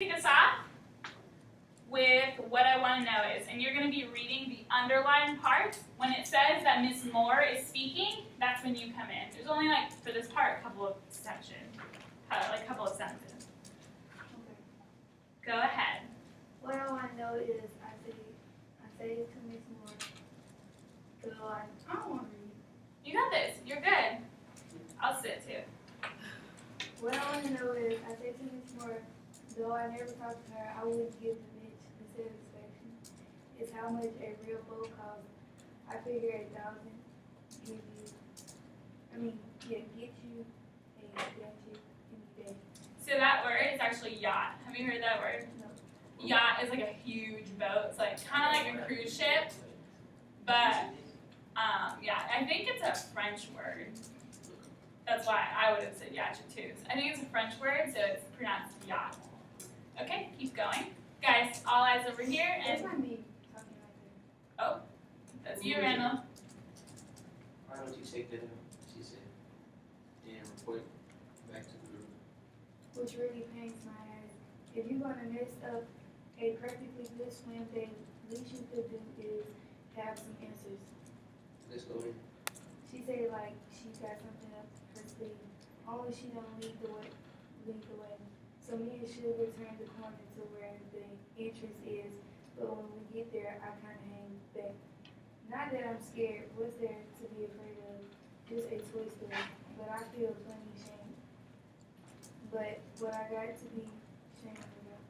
Kick us off with what I want to know is, and you're going to be reading the underlined part. When it says that Miss Moore is speaking, that's when you come in. There's only, like, for this part, a couple of sections, like a couple of sentences. Okay. Go ahead. What I want to know is, I say it to Miss Moore. So I don't want to read. You got this. You're good. I'll sit too. What I want to know is, I say to Miss Moore, though I never talked to her, I wouldn't give the bitch the satisfaction. It's how much a real boat costs. I figure 1,000 get you a damn chick any day. So that word is actually yacht. Have you heard that word? No. Yacht is like a huge boat. It's like kind of like a cruise ship, but yeah, I think it's a French word. That's why I would have said yacht too. I think it's a French word, so it's pronounced yacht. Okay, keep going. Guys, all eyes over here. That's And not me talking like that. oh, that's you, Randall. Why don't you take that out? She said, and report back to the group. Which really pains my ass. If you're gonna mess up a perfectly good swim day, least you could do is have some answers. Let's go in. She said like she got something up her sleeve. Only she don't lead the way. So me and Sugar turn the corner to where the entrance is, but when we get there, I kind of hang back. Not that I'm scared. What's there to be afraid of? Just a toy store. But I feel plenty ashamed. But what I got to be ashamed about,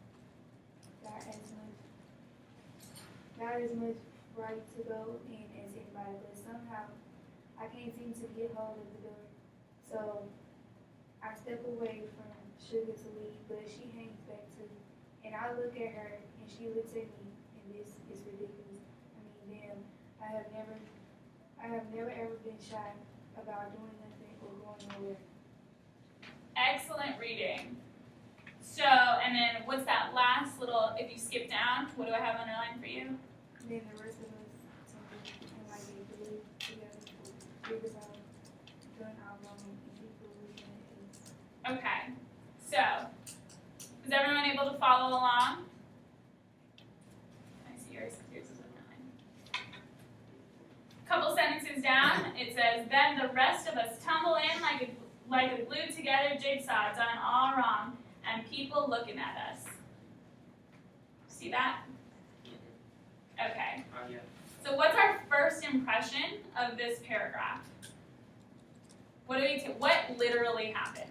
got as much right to go in as anybody, but somehow I can't seem to get hold of the door. So I step away from Sugar to leave, but she hangs back too. And I look at her, and she looks at me, and this is ridiculous. I mean, damn, I have never ever been shy about doing nothing or going nowhere. Excellent reading. So, and then what's that last little, if you skip down, what do I have underlined for you? And then the rest of us, something, and like they believe together, figure out done our wrong, and people looking at us. Okay. So, is everyone able to follow along? I see yours. Yours is underlined. Couple sentences down, it says, then the rest of us tumble in like a glued together jigsaw done all wrong, and people looking at us. See that? Okay. Yeah. So what's our first impression of this paragraph? What literally happened?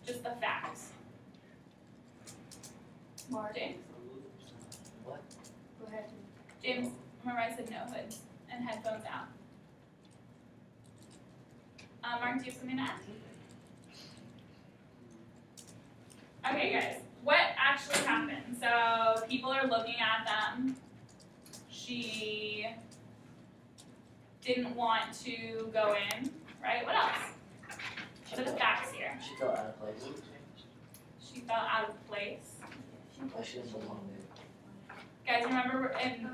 Just the facts. Mark, James? What? go ahead. James, remember I said no hoods and headphones out. Mark, do you have something to add? Okay, guys, what actually happened? So people are looking at them. She didn't want to go in, right? What else? What are the facts here? She felt out of place. She felt out of place. Like she didn't belong there. Guys, remember in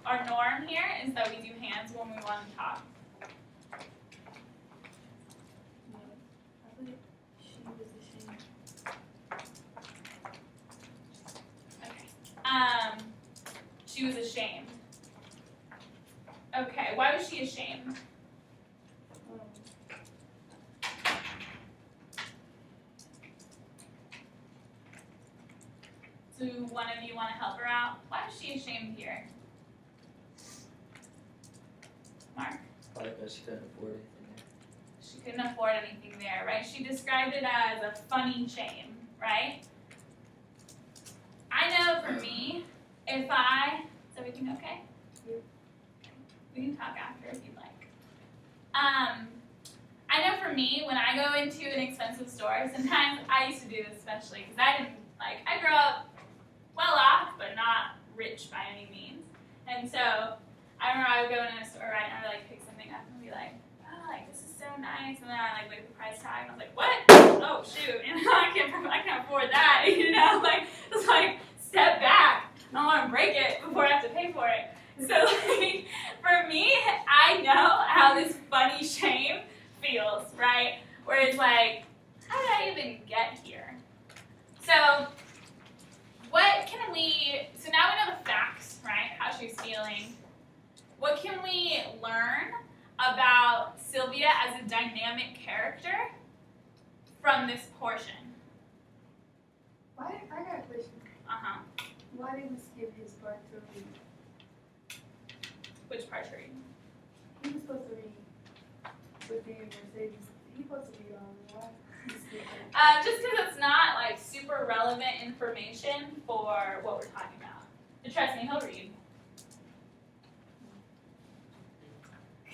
our norm here is that we do hands when we want to talk. I put she was ashamed. Okay. She was ashamed. Okay, why was she ashamed? Do one of you want to help her out? Why was she ashamed here? Mark? Probably because she couldn't afford anything there. She couldn't afford anything there, right? She described it as a funny shame, right? I know for me, is everything okay? Yep. We can talk after if you'd like. I know for me, when I go into an expensive store, sometimes I used to do this especially because I grew up well off, but not rich by any means. And so I remember I would go in a store, right, and I would pick something up and be like, oh, this is so nice. And then I look at the price tag and I was like, what? Oh shoot, and I can't afford that, it's step back. I don't want to break it before I have to pay for it. So for me, I know how this funny shame feels, right? Where it's like, how did I even get here? So why did we skip his part to read? Which part are you? He was supposed to read, but then Mercedes, he was supposed to read all of it. Why? He skipped that? Just because it's not like super relevant information for what we're talking about. But trust me, he'll read.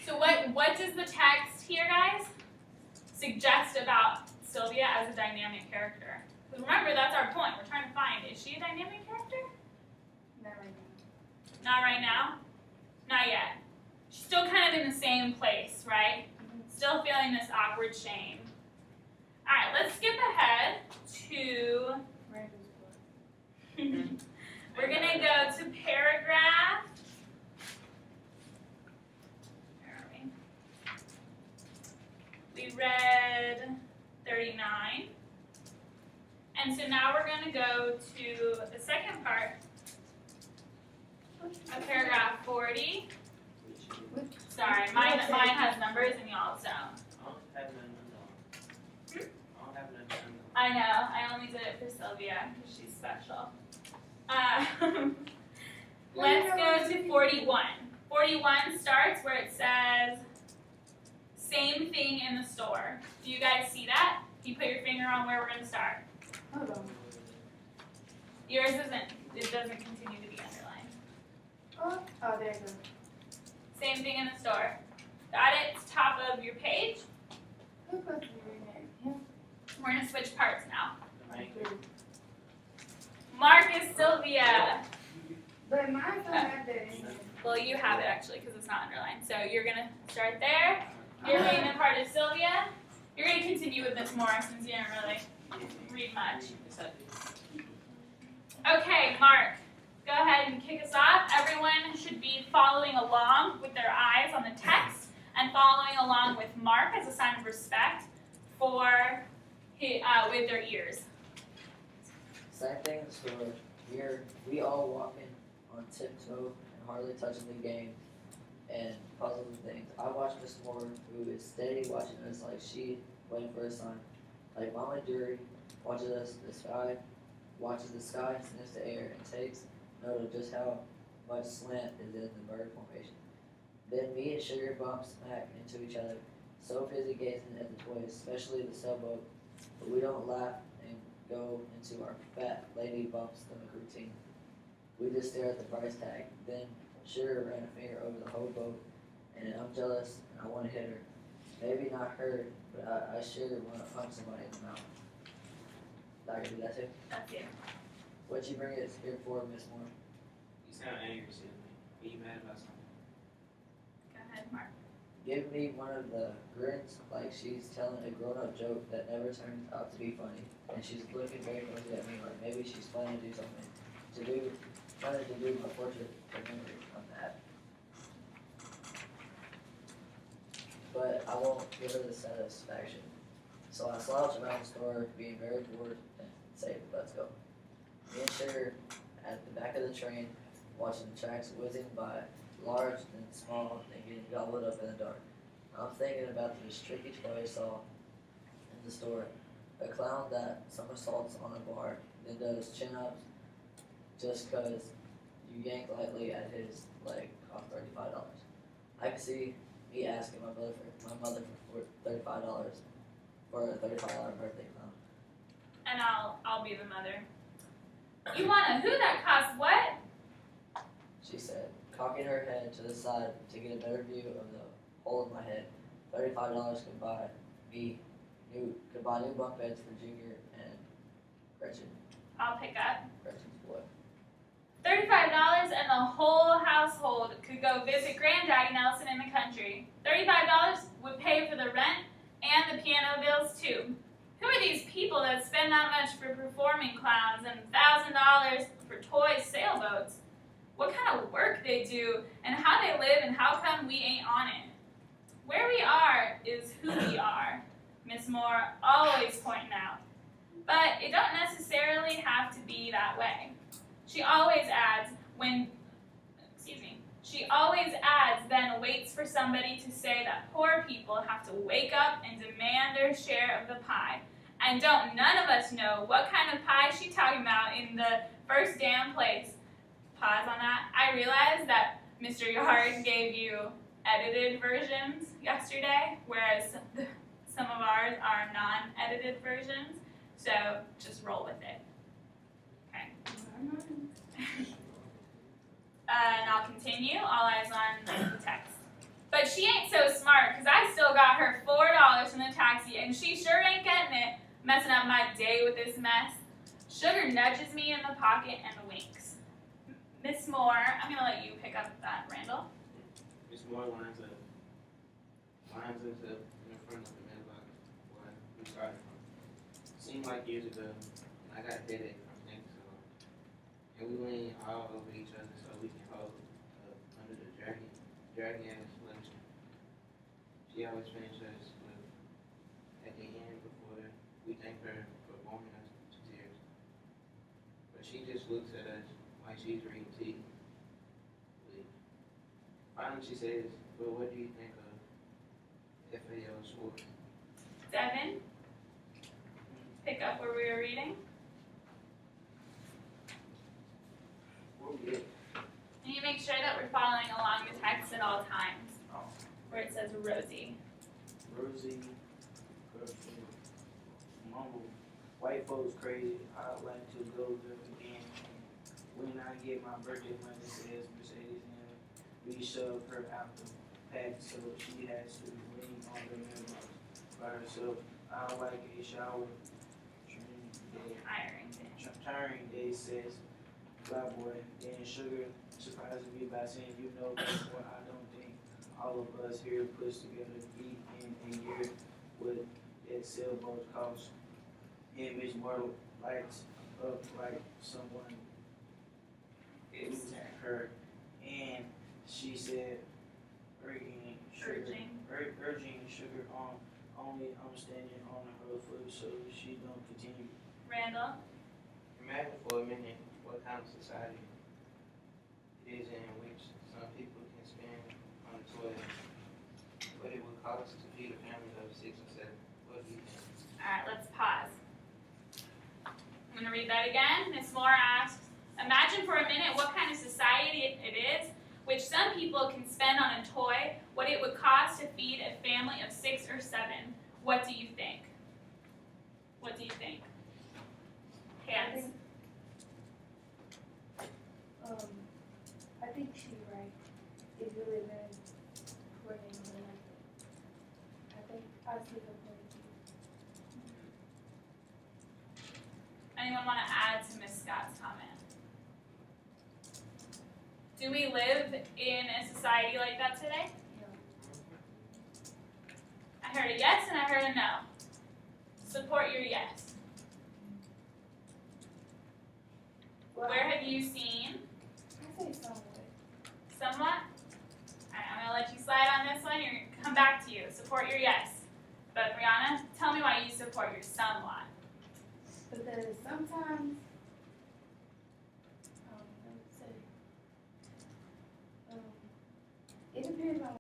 So what does the text here, guys, suggest about Sylvia as a dynamic character? Because remember, that's our point. We're trying to find, is she a dynamic character? Not right now. Not right now? Not yet. She's still kind of in the same place, right? Still feeling this awkward shame. All right, let's skip ahead to, Randall's part. we're going to go to paragraph, where are we? We read 39. And so now we're going to go to the second part of paragraph 40. Sorry, mine has numbers and y'all don't. I don't have none of them. I don't have none of them. I know, I only did it for Sylvia because she's special. Let's go to 41. 41 starts where it says, same thing in the store. Do you guys see that? Can you put your finger on where we're going to start? Hold on. Yours it doesn't continue to be underlined. Oh, there you go. Same thing in the store. Got it? It's top of your page. Who's supposed to be reading that? Him? We're going to switch parts now. Right? Marcus Sylvia. But mine don't have that in it. Well, you have it actually because it's not underlined. So you're going to start there. You're reading the part of Sylvia. You're going to continue with this more since you didn't really read much. Okay, Mark, go ahead and kick us off. Everyone should be following along with their eyes on the text and following along with Mark as a sign of respect for with their ears. Same thing in the store. We all walking on tiptoe and hardly touching the game and puzzles and things. I watch Miss Moore, who is steady watching us like she waiting for a sign. Like Mama Dury watches the sky, sniffs the air, and takes note of just how much slant is in the bird formation. Then me and Sugar bump smack into each other, so busy gazing at the toys, especially the sailboat, but we don't laugh and go into our fat lady bump stomach routine. We just stare at the price tag. Then Sugar ran a finger over the whole boat, and I'm jealous and I want to hit her. Maybe not her, but I sure want to punch somebody in the mouth. I can do that too. That's you. What'd you bring it here for, Miss Moore? You sound angry, Sydney. Are you mad about something? Go ahead, Mark. Give me one of the grins like she's telling a grown-up joke that never turns out to be funny, and she's looking very closely at me like maybe she's planning to do something. Planning to do my portrait for memory on that. But I won't give her the satisfaction. So I slouch around the store, being very bored, and say, let's go. Me and Sugar at the back of the train, watching the tracks whizzing by, large and small, and getting gobbled up in the dark. I'm thinking about this tricky toy I saw in the store. A clown that somersaults on a bar, then does chin-ups just cause you yank lightly at his leg cost $35. I can see me asking my mother for $35 for a $35 birthday clown. And I'll be the mother. You want a who that costs what? She said, cocking her head to the side to get a better view of the hole in my head. $35 could buy new bunk beds for Junior and Gretchen. I'll pick up. Gretchen's boy. $35 and the whole household could go visit Granddaddy Nelson in the country. $35 would pay for the rent and the piano bills too. Who are these people that spend that much for performing clowns and $1,000 for toy sailboats? What kind of work they do and how they live and how come we ain't on it? Where we are is who we are, Miss Moore always pointing out. But it don't necessarily have to be that way. She always adds then waits for somebody to say that poor people have to wake up and demand their share of the pie. And don't none of us know what kind of pie she talking about in the first damn place. pause on that. I realized that Mr. Yard gave you edited versions yesterday, whereas some of ours are non-edited versions. So just roll with it. Okay. And I'll continue. All eyes on the text. But she ain't so smart, because I still got her $4 in the taxi, and she sure ain't getting it, messing up my day with this mess. Sugar nudges me in the pocket and winks. Miss Moore, I'm going to let you pick up that, Randall. Miss Moore lines us up in front of the mailbox where we started from. Seemed like years ago, I got a headache from neck to her, and we leaned all over each other so we can hold up under the dragging ass luncheon. She always finished us with, at the end before we thank her for warming us to tears. But she just looks at us like she's reading tea. Finally she says, well, what do you think of FAO Schwartz? Devin, pick up where we were reading. What we did? And you make sure that we're following along the text at all times, where it says Rosie. Rosie, girlfriend, mumble. White folks crazy. I like to go there again. When I get my birthday money, says Mercedes, and we shove her out the pack, so she has to lean on the mailbox by herself. I like a shower. Tiring day, says Fly Boy. Then Sugar surprises me by saying, you know, that's what I don't think all of us here puts together eat in a year with that sailboat cost. And Miss Moore lights up like someone is her, and she said, urging Sugar on, only I'm standing on her foot so she don't continue. Randall, Imagine for a minute what kind of society it is in which some people can spend on the toilet what it would cost to feed a family of 6 or 7. What do you think? all right, let's pause. I'm going to read that again. Miss Moore asks, imagine for a minute what kind of society it is which some people can spend on a toy, what it would cost to feed a family of 6 or 7. What do you think? What do you think? Hands. I think she's right. If you live in poor neighborhood, I think I see the point of view. Anyone want to add to Miss Scott's comment? Do we live in a society like that today? I heard a yes and I heard a no. Support your yes. Well, Where have you seen? I say somewhat. Somewhat? Alright, I'm going to let you slide on this one. You're going to come back to you. Support your yes. But Brianna, tell me why you support your somewhat. Because sometimes, it depends on